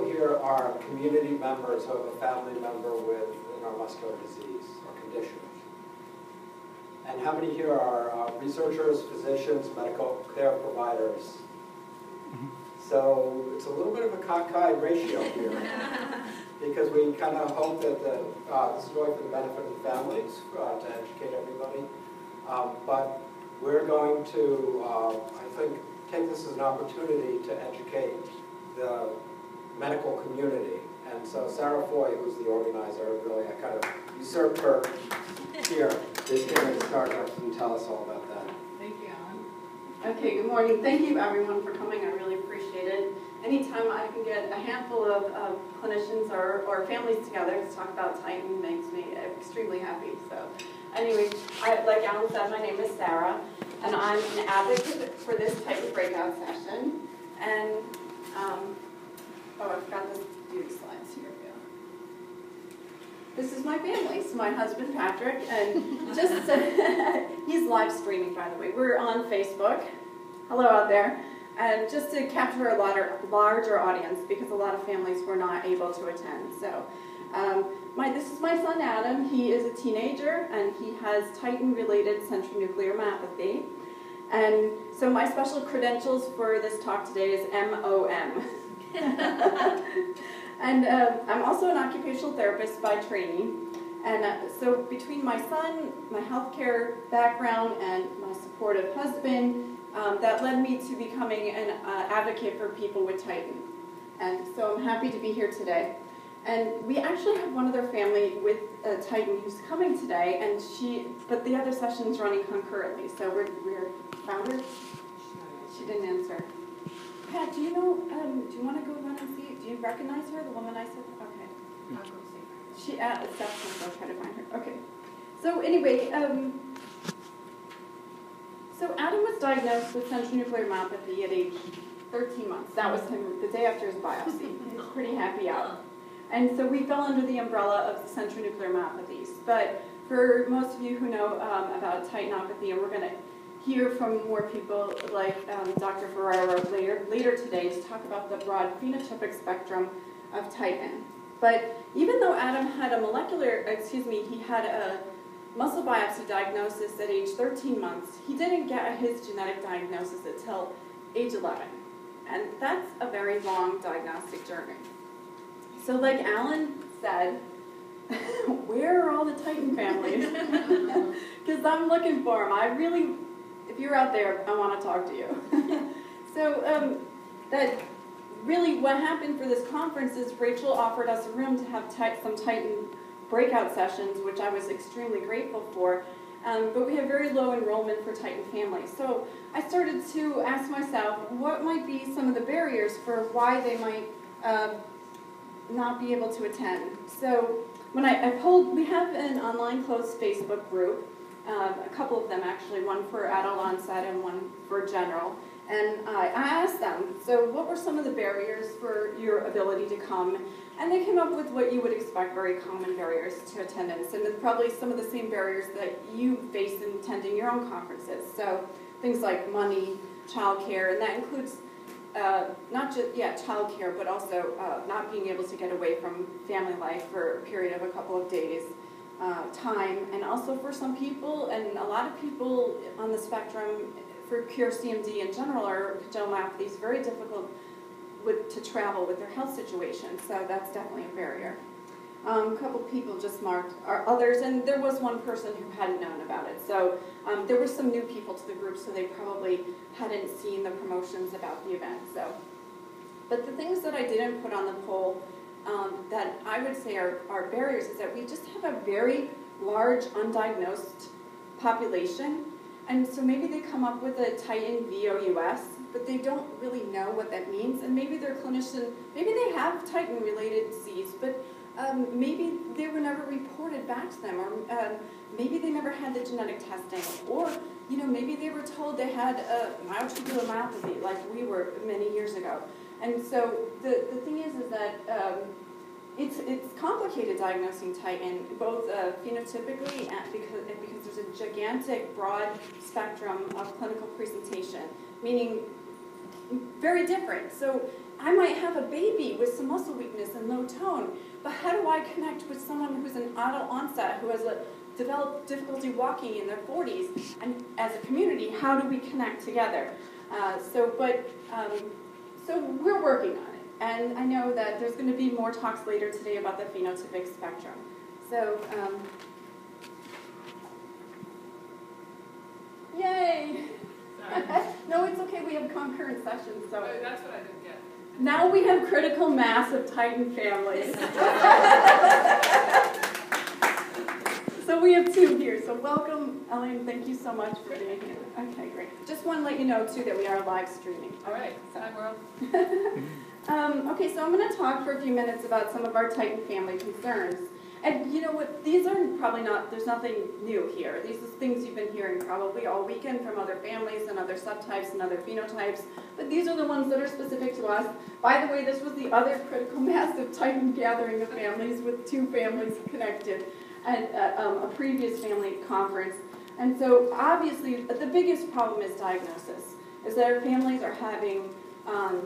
here are community members who have a family member with neuromuscular disease or condition? And how many here are researchers, physicians, medical care providers? So it's a little bit of a cockeyed ratio here, because we kind of hope that this is going for the benefit of the families, to educate everybody. But we're going to, I think, take this as an opportunity to educate the medical community. And so Sarah Foye, who's the organizer, really, I kind of usurped her here this year to start us and tell us all about that. Thank you, Alan. Okay, good morning. Thank you, everyone, for coming. I really appreciate it. Anytime I can get a handful of clinicians or families together to talk about Titin makes me extremely happy. So anyway, like Alan said, my name is Sarah, and I'm an advocate for this Titin breakout session. And, oh, I forgot to do the slides. Here we go. This is my family. So my husband, Patrick, and just, he's live streaming, by the way. We're on Facebook. Hello out there. And just to capture a larger audience, because a lot of families were not able to attend. So this is my son, Adam. He is a teenager, and he has Titin-related centronuclear myopathy. And so my special credentials for this talk today is MOM. And I'm also an occupational therapist by training. And so between my son, my healthcare background, and my supportive husband, that led me to becoming an advocate for people with Titin. And so I'm happy to be here today. And we actually have one other family with Titin who's coming today, and but the other session's running concurrently, so we're found her? She didn't answer. Pat, do you know, do you want to go run and see? Do you recognize her, the woman I said? Okay. I'll go see her. She at Steph's, I'll try to find her. Okay. So anyway, so Adam was diagnosed with centronuclear myopathy at age 13 months. That was him the day after his biopsy. He was pretty happy out. And so we fell under the umbrella of the centronuclear myopathies. But for most of you who know about titinopathy, and we're going to hear from more people like Dr. Ferraro later today to talk about the broad phenotypic spectrum of Titin. But even though Adam had he had a muscle biopsy diagnosis at age 13 months, he didn't get his genetic diagnosis until age 11. And that's a very long diagnostic journey. So like Alan said, where are all the Titin families? Because I'm looking for them. If you're out there, I want to talk to you. So that really what happened for this conference is Rachel offered us a room to have some Titin breakout sessions, which I was extremely grateful for. But we have very low enrollment for Titin families. So I started to ask myself, what might be some of the barriers for why they might not be able to attend? So when I polled, we have an online closed Facebook group, a couple of them actually, one for adult onset and one for general. And I asked them, so what were some of the barriers for your ability to come? And they came up with what you would expect, very common barriers to attendance, and probably some of the same barriers that you face in attending your own conferences. So things like money, childcare, and that includes not just, childcare, but also not being able to get away from family life for a period of a couple of days, time, and also for some people, and a lot of people on the spectrum, for CureCMD in general, or congenital myopathies, very difficult to travel with their health situation, so that's definitely a barrier. A couple people just marked others, and there was one person who hadn't known about it. So there were some new people to the group, so they probably hadn't seen the promotions about the event. But the things that I didn't put on the poll that I would say are barriers is that we just have a very large undiagnosed population, and so maybe they come up with a Titin VOUS, but they don't really know what that means, and maybe their clinician, maybe they have Titin-related disease, but maybe they were never reported back to them, or maybe they never had the genetic testing, or maybe they were told they had a myotubular myopathy, like we were many years ago. And so the thing is that it's complicated diagnosing Titin, both phenotypically and because there's a gigantic, broad spectrum of clinical presentation, meaning very different. So I might have a baby with some muscle weakness and low tone, but how do I connect with someone who's an adult onset, who has developed difficulty walking in their 40s, and as a community, how do we connect together? So we're working on it, and I know that there's going to be more talks later today about the phenotypic spectrum. So, yay! No, it's okay, we have concurrent sessions, so. Oh, that's what I didn't get. Now we have critical mass of Titin families. So we have 2 here, so welcome, Ellen, thank you so much for being here. Okay, great. Just want to let you know, too, that we are live streaming. All right, hi world. Okay, so I'm going to talk for a few minutes about some of our Titin family concerns. And you know what, these are probably not, there's nothing new here. These are things you've been hearing probably all weekend from other families and other subtypes and other phenotypes, but these are the ones that are specific to us. By the way, this was the other critical mass of Titin gathering of families with 2 families connected at a previous family conference. And so obviously the biggest problem is diagnosis, is that our families are having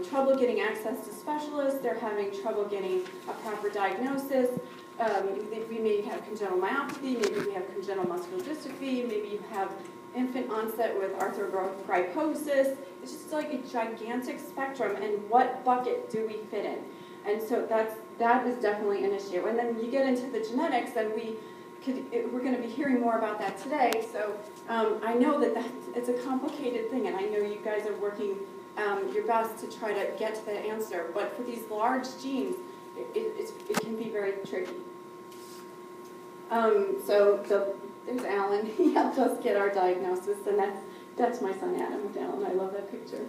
trouble getting access to specialists, they're having trouble getting a proper diagnosis. We may have congenital myopathy, maybe we have congenital muscular dystrophy, maybe you have infant onset with arthrogryposis. It's just like a gigantic spectrum, and what bucket do we fit in? And so that is definitely an issue. And then you get into the genetics, and we're going to be hearing more about that today. So I know that it's a complicated thing, and I know you guys are working your best to try to get to the answer. But for these large genes, it can be very tricky. So there's Alan. He helped us get our diagnosis, and that's my son Adam with Alan. I love that picture.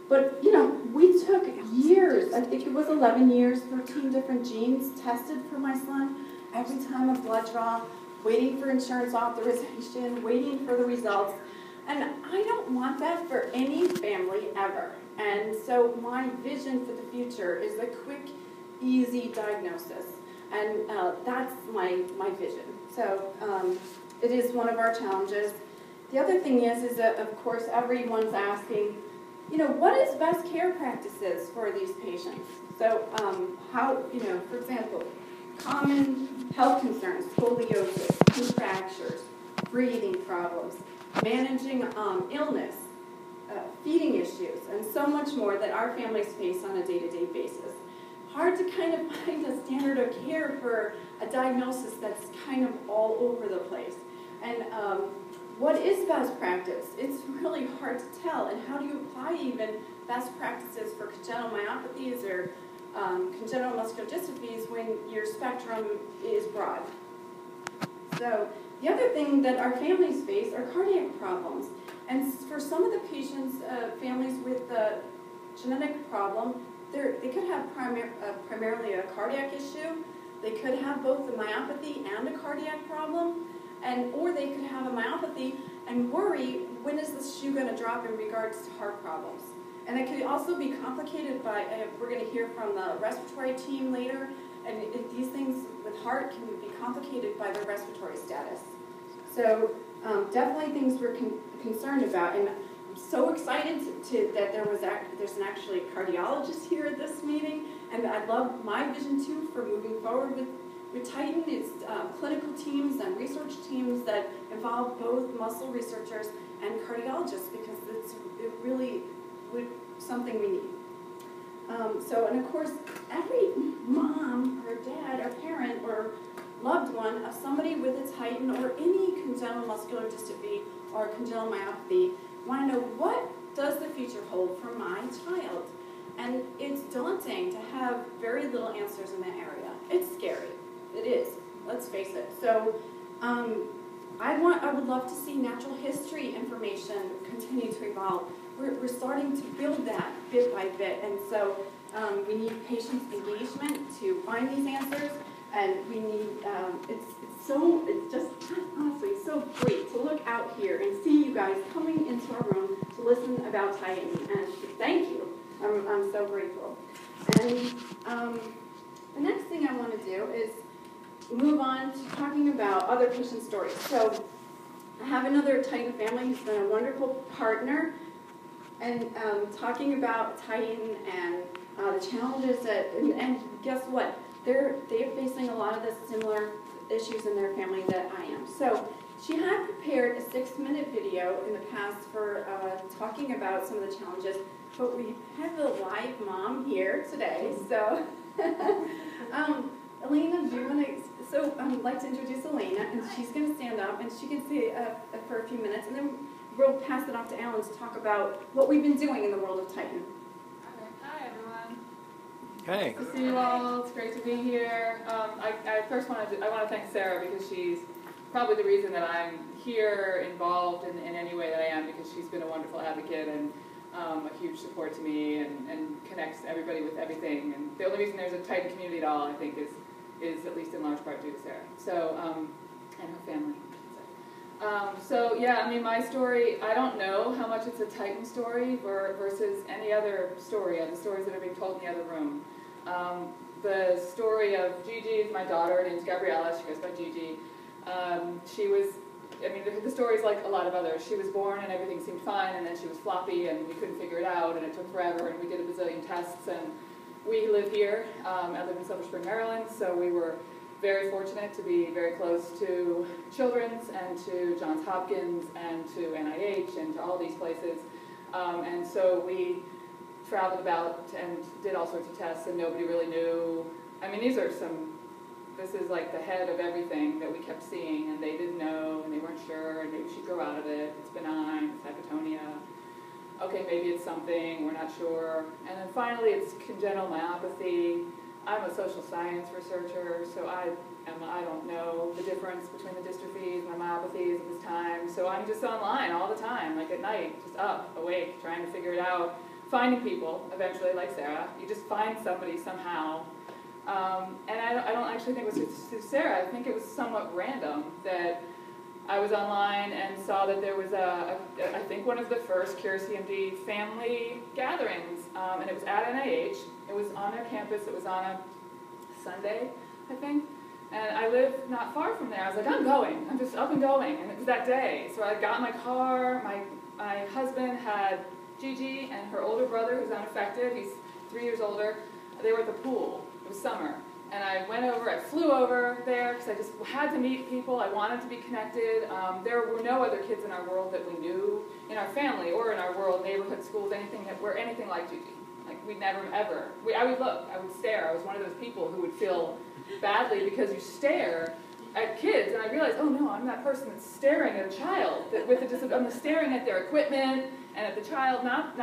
But you know, we took years. I think it was 11 years, 13 different genes tested for my son. Every time a blood draw, waiting for insurance authorization, waiting for the results. And I don't want that for any family ever. And so my vision for the future is a quick, easy diagnosis. And that's my vision. So it is one of our challenges. The other thing is that, of course, everyone's asking, you know, what is best care practices for these patients? So how, you know, for example, common health concerns, scoliosis, contractures, breathing problems, managing illness, feeding issues, and so much more that our families face on a day-to-day basis. Hard to kind of find a standard of care for a diagnosis that's kind of all over the place. And what is best practice? It's really hard to tell. And how do you apply even best practices for congenital myopathies or congenital muscular dystrophies when your spectrum is broad? So the other thing that our families face are cardiac problems. And for some of the patients, families with the genetic problem, they could have primarily a cardiac issue. They could have both a myopathy and a cardiac problem, or they could have a myopathy and worry, when is this shoe going to drop in regards to heart problems? And it could also be complicated by, we're going to hear from the respiratory team later, and these things with heart can be complicated by their respiratory status. So definitely things we're concerned about. And I'm so excited that there's actually a cardiologist here at this meeting, and I love my vision too for moving forward with Titin. It's clinical teams and research teams that involve both muscle researchers and cardiologists, because it really would something we need. And of course, every mom or dad or parent or loved one of somebody with a Titin or any congenital muscular dystrophy or congenital myopathy want to know, what does the future hold for my child? And it's daunting to have very little answers in that area. It's scary. It is. Let's face it. So I would love to see natural history information continue to evolve. We're starting to build that bit by bit, and so we need patient engagement to find these answers, and we need, it's just honestly so great to look out here and see you guys coming into our room to listen about Titin, and thank you. I'm so grateful. And the next thing I want to do is move on to talking about other patient stories. So I have another Titin family who's been a wonderful partner, and talking about Titin and the challenges that, and guess what? They're facing a lot of the similar issues in their family that I am. So she had prepared a 6-minute video in the past for talking about some of the challenges, but we have a live mom here today. So, Elena, do you want to? So I'd like to introduce Elena, and she's going to stand up, and she can say for a few minutes, and then we'll pass it off to Alan to talk about what we've been doing in the world of Titin. Hi, everyone. Hey. Nice to see you all. It's great to be here. I first want to thank Sarah because she's probably the reason that I'm here, involved in any way that I am, because she's been a wonderful advocate and a huge support to me and connects everybody with everything. And the only reason there's a Titin community at all, I think, is at least in large part due to Sarah. So, and her family. So yeah, I mean, my story, I don't know how much it's a Titin story versus any other story, the stories that are being told in the other room. The story of Gigi is my daughter. Her name's Gabriella. She goes by Gigi. She was, I mean, the story's like a lot of others. She was born and everything seemed fine, and then she was floppy, and we couldn't figure it out, and it took forever, and we did a bazillion tests, and we live here. I live in Silver Spring, Maryland, so we were very fortunate to be very close to Children's and to Johns Hopkins and to NIH and to all these places. And so we traveled about and did all sorts of tests, and nobody really knew. I mean, this is like the head of everything that we kept seeing, and they didn't know, and they weren't sure, and maybe she'd grow out of it. It's benign, it's hypotonia. Okay, maybe it's something, we're not sure. And then finally, it's congenital myopathy. I'm a social science researcher, so I don't know the difference between the dystrophies and the myopathies at this time. So I'm just online all the time, like at night, just up, awake, trying to figure it out, finding people, eventually, like Sarah. You just find somebody somehow. And I don't actually think it was through Sarah. I think it was somewhat random that I was online and saw that there was I think one of the first CureCMD family gatherings, and it was at NIH. It was on their campus. It was on a Sunday, I think. And I live not far from there. I was like, I'm going. I'm just up and going. And it was that day. So I got in my car. My husband had Gigi and her older brother, who's unaffected. He's 3 years older. They were at the pool. It was summer. And I went over, I flew over there because I just had to meet people. I wanted to be connected. There were no other kids in our world that we knew, in our family or in our world, neighborhood schools, anything that were anything like Gigi. Like, we'd never, ever. I would look, I would stare. I was one of those people who would feel badly because you stare at kids, and I realized, oh no, I'm that person that's staring at a child. I'm staring at their equipment and at the child, not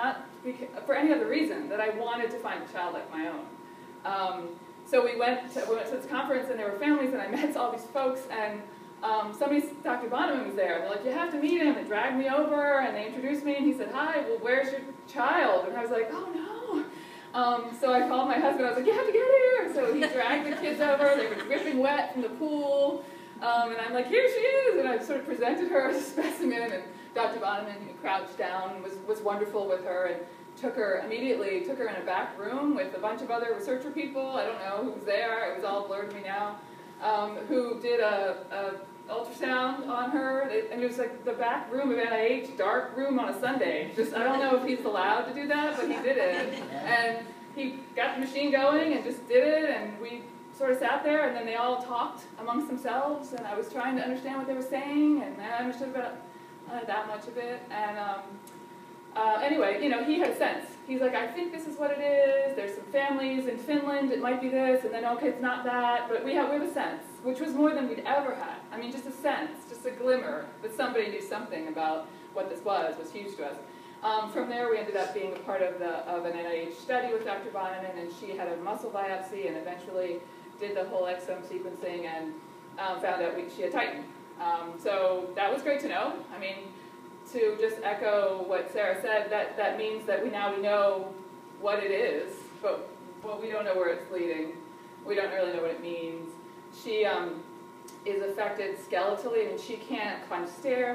for any other reason, that I wanted to find a child like my own. So we went to this conference, and there were families, and I met all these folks, and Dr. Bonneman was there, and they're like, you have to meet him. They dragged me over, and they introduced me, and he said, hi, well, where's your child? And I was like, oh no. So I called my husband, I was like, you have to get here. So he dragged the kids over, they were dripping wet from the pool, and I'm like, here she is, and I sort of presented her as a specimen, and Dr. Bonneman, who crouched down, was wonderful with her, and took her in a back room with a bunch of other researcher people. I don't know who was there. It was all blurred to me now. Who did a ultrasound on her, and it was like the back room of NIH, dark room on a Sunday. Just, I don't know if he's allowed to do that, but he did it. And he got the machine going and just did it, and we sort of sat there, and then they all talked amongst themselves, and I was trying to understand what they were saying, and I understood about that much of it. And anyway, you know, he had a sense. He's like, I think this is what it is. There's some families in Finland. It might be this. And then, okay, it's not that. But we have a sense, which was more than we'd ever had. I mean, just a sense, just a glimmer that somebody knew something about what this was huge to us. From there, we ended up being a part of an NIH study with Dr. Bonneman, and she had a muscle biopsy and eventually did the whole exome sequencing and found out she had Titin. So that was great to know. I mean, to just echo what Sarah said, that means that we know what it is, but we don't know where it's leading. We don't really know what it means. She is affected skeletally, and she can't climb stairs.